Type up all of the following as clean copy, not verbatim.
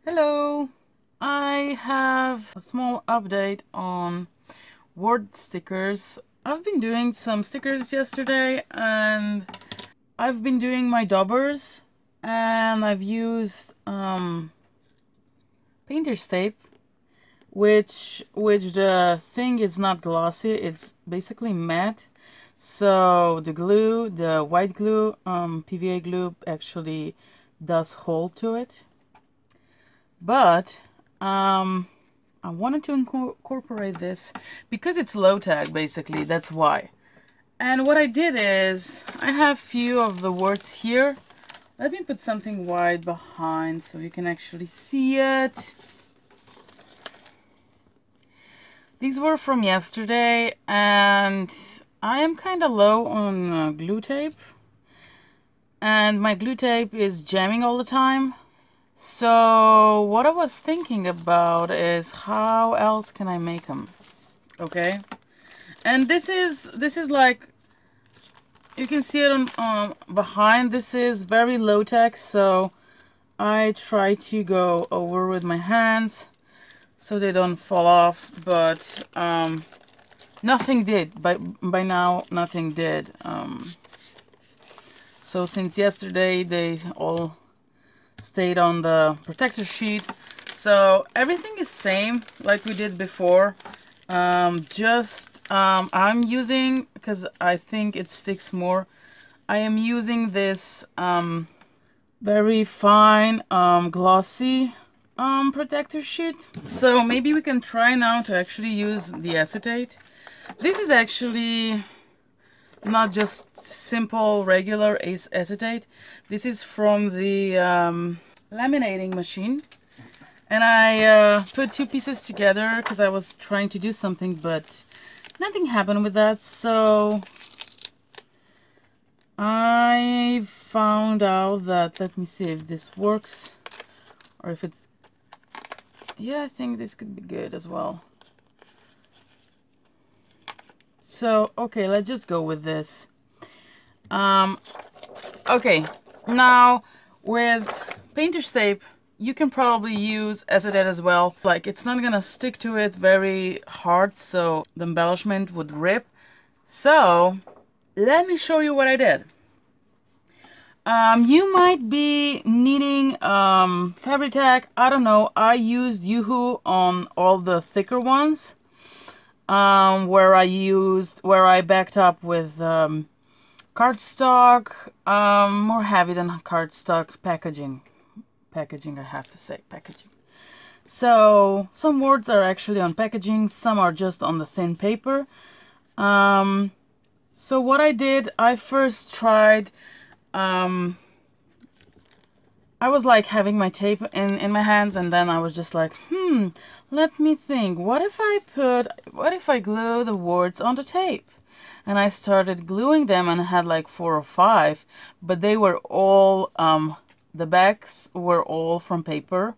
Hello! I have a small update on word stickers. I've been doing some stickers yesterday and I've been doing my daubers and I've used painter's tape which the thing is not glossy, it's basically matte. So the glue, the white glue, PVA glue actually does hold to it. But I wanted to incorporate this because it's low tag, basically, that's why. And what I did is I have few of the words here. Let me put something white behind so you can actually see it. These were from yesterday and I am kind of low on glue tape and my glue tape is jamming all the time. So what I was thinking about is how else can I make them? Okay, and this is like you can see it on behind. This is very low tech, so I try to go over with my hands so they don't fall off. But nothing did. By now, nothing did. So since yesterday, they all stayed on the protector sheet, so everything is same like we did before. I'm using, because I think it sticks more, I am using this very fine glossy protector sheet. So maybe we can try now to actually use the acetate. This is actually not just simple regular acetate. This is from the laminating machine, and I put two pieces together because I was trying to do something, but nothing happened with that. So I found out that, let me see if this works, or if it's, yeah, I think this could be good as well. So, okay, let's just go with this. Okay, now with painter's tape, you can probably use acetate as well. Like, it's not gonna stick to it very hard, so the embellishment would rip. So, let me show you what I did. You might be needing Fabri-Tac. I don't know. I used Yoo-Hoo on all the thicker ones. Where I backed up with cardstock, more heavy than cardstock packaging, I have to say, packaging. So some words are actually on packaging, some are just on the thin paper. So what I did, I first tried, I was like having my tape in my hands, and then I was just like, let me think, what if I glue the words on the tape? And I started gluing them, and I had like 4 or 5, but they were all, the backs were all from paper,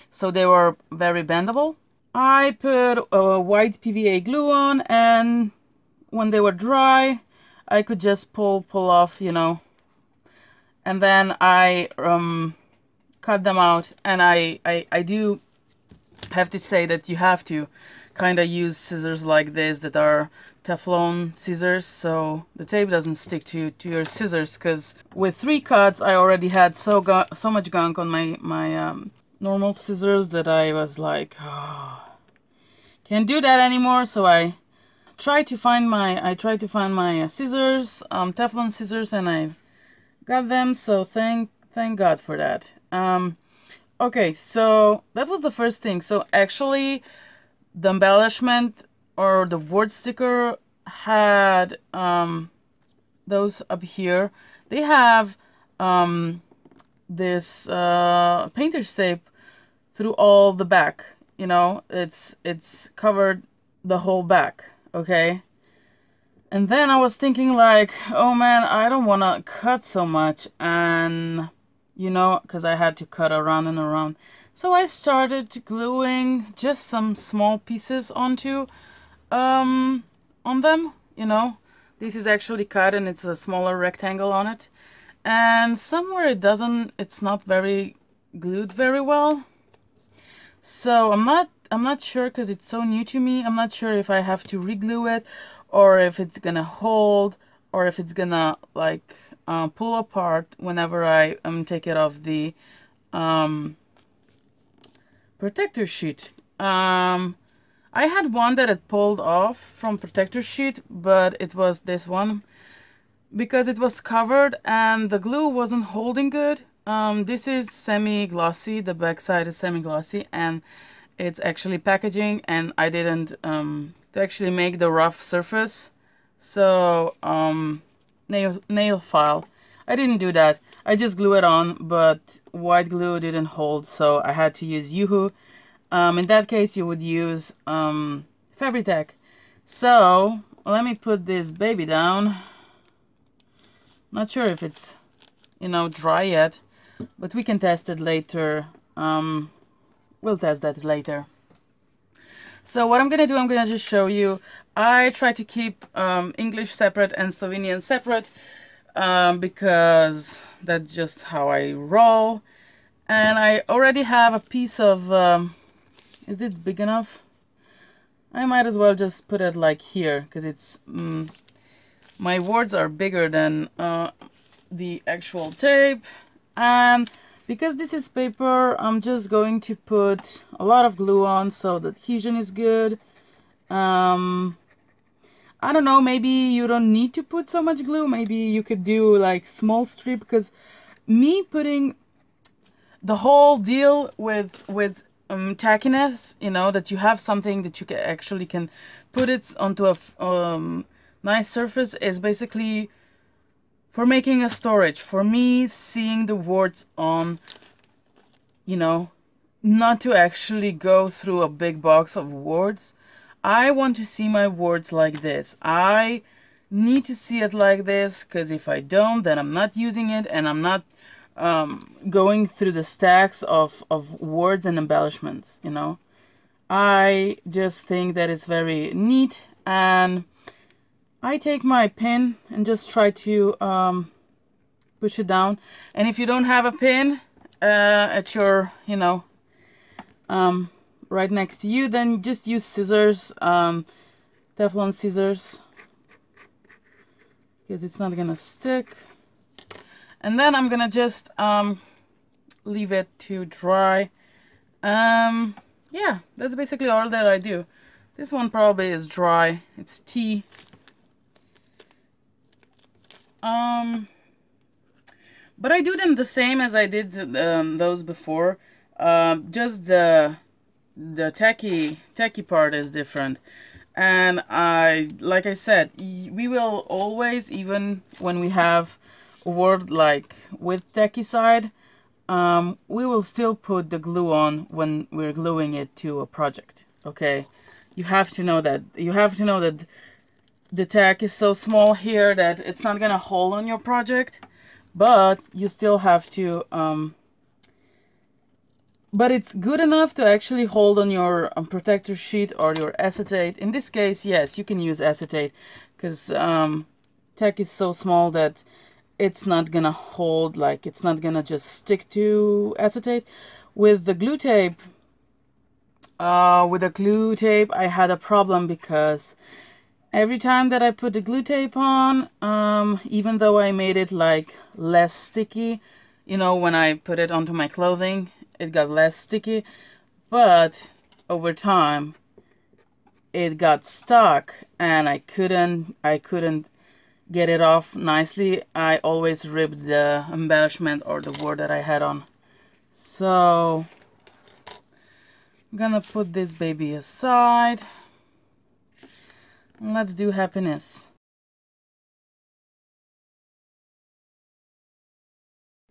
so they were very bendable. I put a white PVA glue on, and when they were dry, I could just pull off, you know, and then I cut them out. And I do have to say that you have to kind of use scissors like this that are Teflon scissors, so the tape doesn't stick to your scissors, because with 3 cuts I already had so much gunk on my normal scissors that I was like, oh, can't do that anymore. So I tried to find my scissors, Teflon scissors, and I've got them, so thank God for that. Okay, so that was the first thing. So actually the embellishment or the word sticker had those up here. They have this painter's tape through all the back, you know, it's covered the whole back, okay? And then I was thinking like, oh man, I don't want to cut so much, and you know, because I had to cut around and around. So I started gluing just some small pieces onto on them, you know. This is actually cut and it's a smaller rectangle on it. And somewhere it's not very glued very well. So I'm not sure because it's so new to me. I'm not sure if I have to re-glue it or if it's gonna hold or if it's gonna like pull apart whenever I take it off the protector sheet. I had one that had pulled off from protector sheet, but it was this one because it was covered and the glue wasn't holding good. This is semi-glossy, the back side is semi-glossy, and it's actually packaging, and I didn't to actually make the rough surface, so nail file, I didn't do that. I just glue it on, but white glue didn't hold, so I had to use Yoo-Hoo. In that case, you would use Fabri-Tac. So let me put this baby down. Not sure if it's, you know, dry yet, but we can test it later. We'll test that later. So what I'm gonna do, I'm gonna just show you. I try to keep English separate and Slovenian separate because that's just how I roll. And I already have a piece of, is it big enough? I might as well just put it like here because it's, my words are bigger than the actual tape. And because this is paper, I'm just going to put a lot of glue on so the adhesion is good. I don't know, maybe you don't need to put so much glue. Maybe you could do like small strip, because me putting the whole deal with tackiness, you know, that you have something that you can put it onto a nice surface, is basically for making a storage, for me seeing the words on, you know, not to actually go through a big box of words. I want to see my words like this. I need to see it like this, because if I don't, then I'm not using it, and I'm not going through the stacks of words and embellishments, you know. I just think that it's very neat, and I take my pin and just try to push it down. And if you don't have a pin at your, you know, right next to you, then just use scissors, Teflon scissors, because it's not gonna stick. And then I'm gonna just leave it to dry. Yeah, that's basically all that I do. This one probably is dry. It's tea. But I do them the same as I did those before. Just the tacky part is different. And like I said, we will always, even when we have a word like with tacky side, we will still put the glue on when we're gluing it to a project. Okay, you have to know that. You have to know that the tack is so small here that it's not gonna hold on your project, but you still have to but it's good enough to actually hold on your protector sheet or your acetate. In this case, yes, you can use acetate, because tack is so small that it's not gonna hold, like it's not gonna just stick to acetate. With the glue tape, I had a problem, because every time that I put the glue tape on, even though I made it like less sticky, you know, when I put it onto my clothing, it got less sticky, but over time it got stuck and I couldn't get it off nicely. I always ripped the embellishment or the word that I had on. So I'm gonna put this baby aside. Let's do happiness.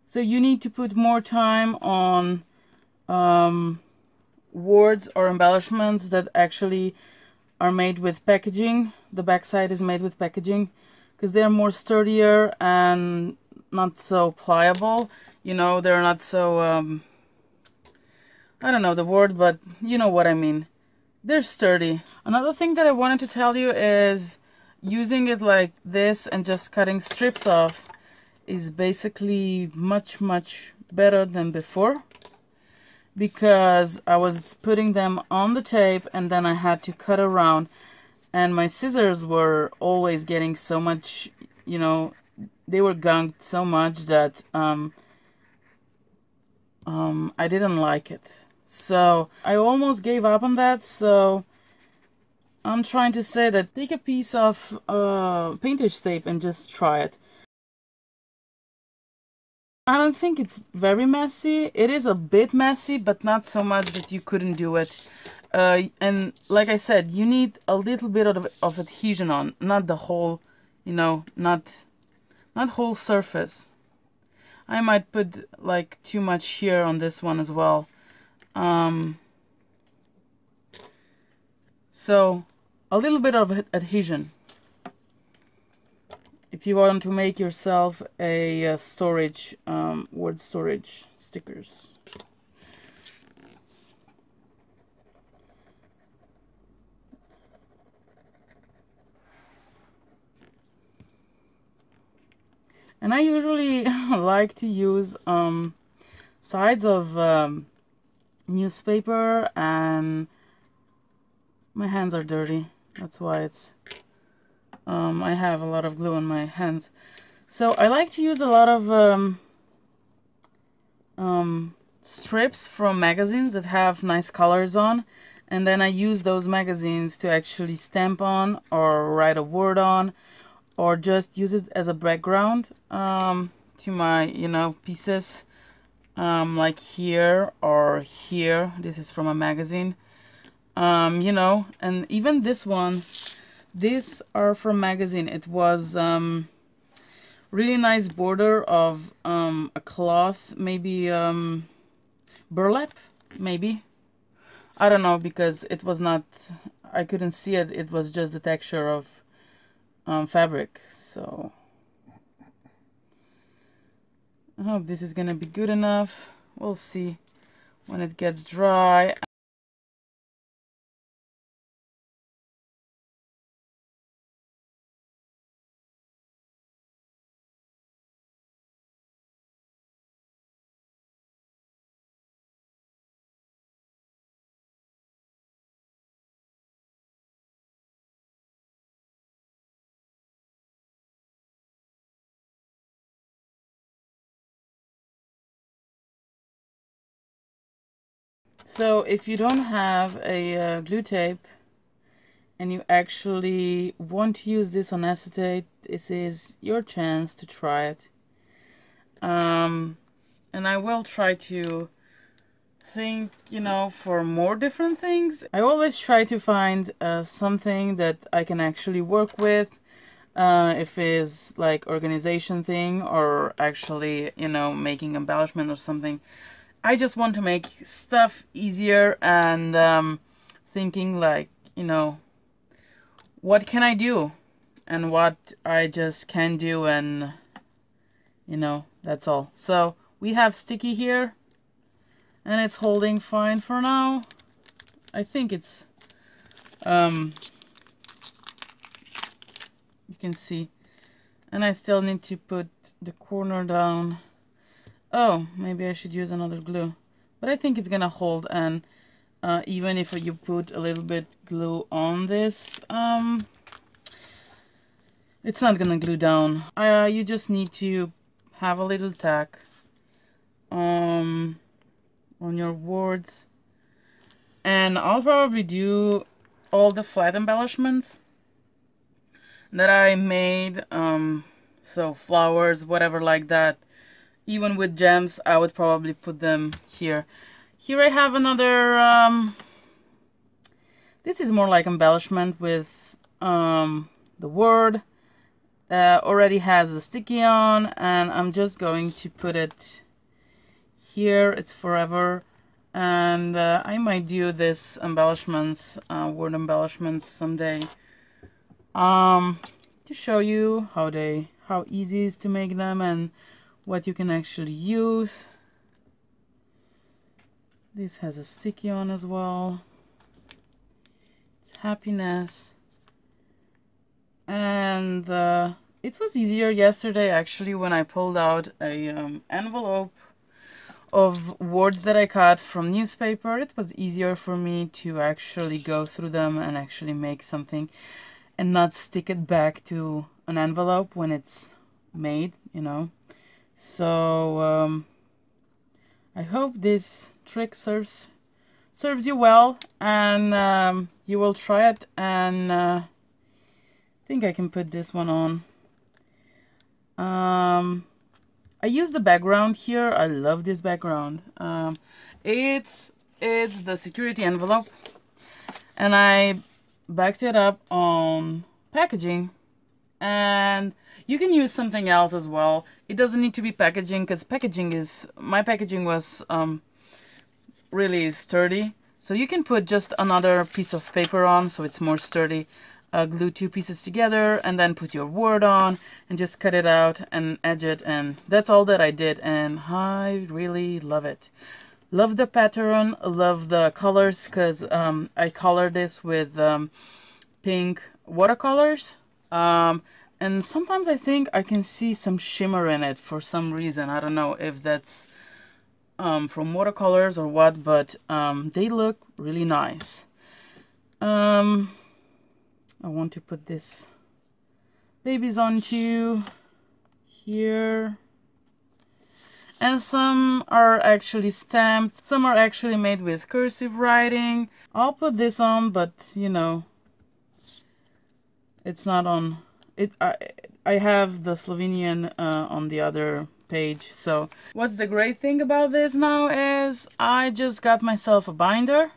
So you need to put more time on words or embellishments that actually are made with packaging. The backside is made with packaging, because they're more sturdier and not so pliable. You know, they're not so, I don't know the word, but you know what I mean. They're sturdy. Another thing that I wanted to tell you is using it like this and just cutting strips off is basically much better than before. because I was putting them on the tape and then I had to cut around, and my scissors were always getting so much, you know, they were gunked so much that I didn't like it. So I almost gave up on that. So I'm trying to say that take a piece of painter's tape and just try it. I don't think it's very messy. It is a bit messy, but not so much that you couldn't do it. And like I said, you need a little bit of adhesion on, not the whole, you know, not whole surface. I might put like too much here on this one as well. So a little bit of adhesion. If you want to make yourself a storage, word storage stickers. And I usually like to use sides of newspaper, and my hands are dirty. That's why it's I have a lot of glue on my hands. So I like to use a lot of strips from magazines that have nice colors on, and then I use those magazines to actually stamp on or write a word on, or just use it as a background to my, you know, pieces, like here or here. This is from a magazine, you know, and even this one, these are from magazine. It was really nice border of a cloth, maybe burlap, maybe. I don't know, because it was not, I couldn't see it. It was just the texture of fabric. So I hope this is gonna be good enough. We'll see when it gets dry. So if you don't have a glue tape and you actually want to use this on acetate, this is your chance to try it. And I will try to think, you know, for more different things. I always try to find something that I can actually work with, if it's like organization thing or actually, you know, making embellishment or something. I just want to make stuff easier, and thinking like, you know, what can I do and what I just can do, and you know, that's all. So we have sticky here, and it's holding fine for now. I think it's you can see, and I still need to put the corner down. Oh, maybe I should use another glue, but I think it's gonna hold. And even if you put a little bit glue on this, it's not gonna glue down. You just need to have a little tack on your words, and I'll probably do all the flat embellishments that I made, so flowers, whatever like that. Even with gems, I would probably put them here. Here I have another, this is more like embellishment with the word. Already has a sticky on, and I'm just going to put it here. It's forever. And I might do this embellishments, word embellishments someday, to show you how easy it is to make them and what you can actually use. This has a sticky on as well. It's happiness. And it was easier yesterday actually when I pulled out a envelope of words that I cut from newspaper. It was easier for me to actually go through them and actually make something and not stick it back to an envelope when it's made, you know. So I hope this trick serves you well, and you will try it. And I think I can put this one on. I use the background here. I love this background. It's the security envelope, and I backed it up on packaging. And you can use something else as well. It doesn't need to be packaging, because my packaging was really sturdy. So you can put just another piece of paper on so it's more sturdy. Glue two pieces together and then put your word on and just cut it out and edge it, and that's all that I did, and I really love it. Love the pattern, love the colors, because I colored this with pink watercolors, and sometimes I think I can see some shimmer in it for some reason. I don't know if that's from watercolors or what, but they look really nice. I want to put this babies onto here, and some are actually stamped, some are actually made with cursive writing. I'll put this on, but you know, it's not on it. I have the Slovenian on the other page. So what's the great thing about this now is I just got myself a binder.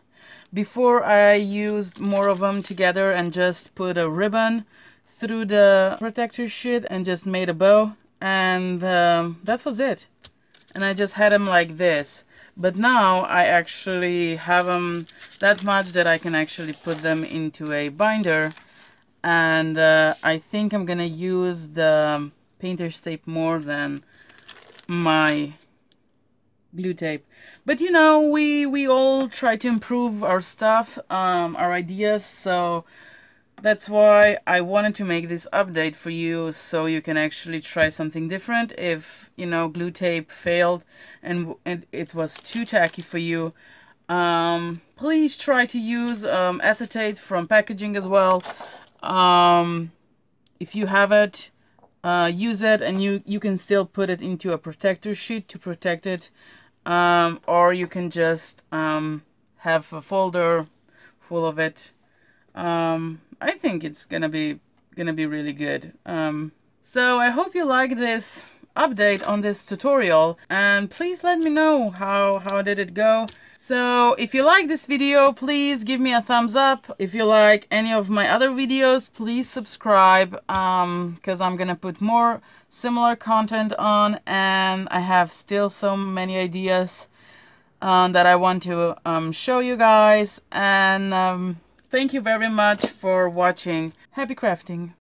Before, I used more of them together and just put a ribbon through the protector sheet and just made a bow, and that was it. And I just had them like this. But now I actually have them that much that I can actually put them into a binder, and I think I'm gonna use the painter's tape more than my glue tape. But you know, we all try to improve our stuff, our ideas, so that's why I wanted to make this update for you, so you can actually try something different. If, you know, glue tape failed and it was too tacky for you, please try to use acetate from packaging as well. If you have it, use it, and you can still put it into a protector sheet to protect it, or you can just have a folder full of it. I think it's gonna be really good. So I hope you like this update on this tutorial, and please let me know how did it go. So if you like this video, please give me a thumbs up. If you like any of my other videos, please subscribe, because I'm gonna put more similar content on, and I have still so many ideas that I want to show you guys. And thank you very much for watching. Happy crafting!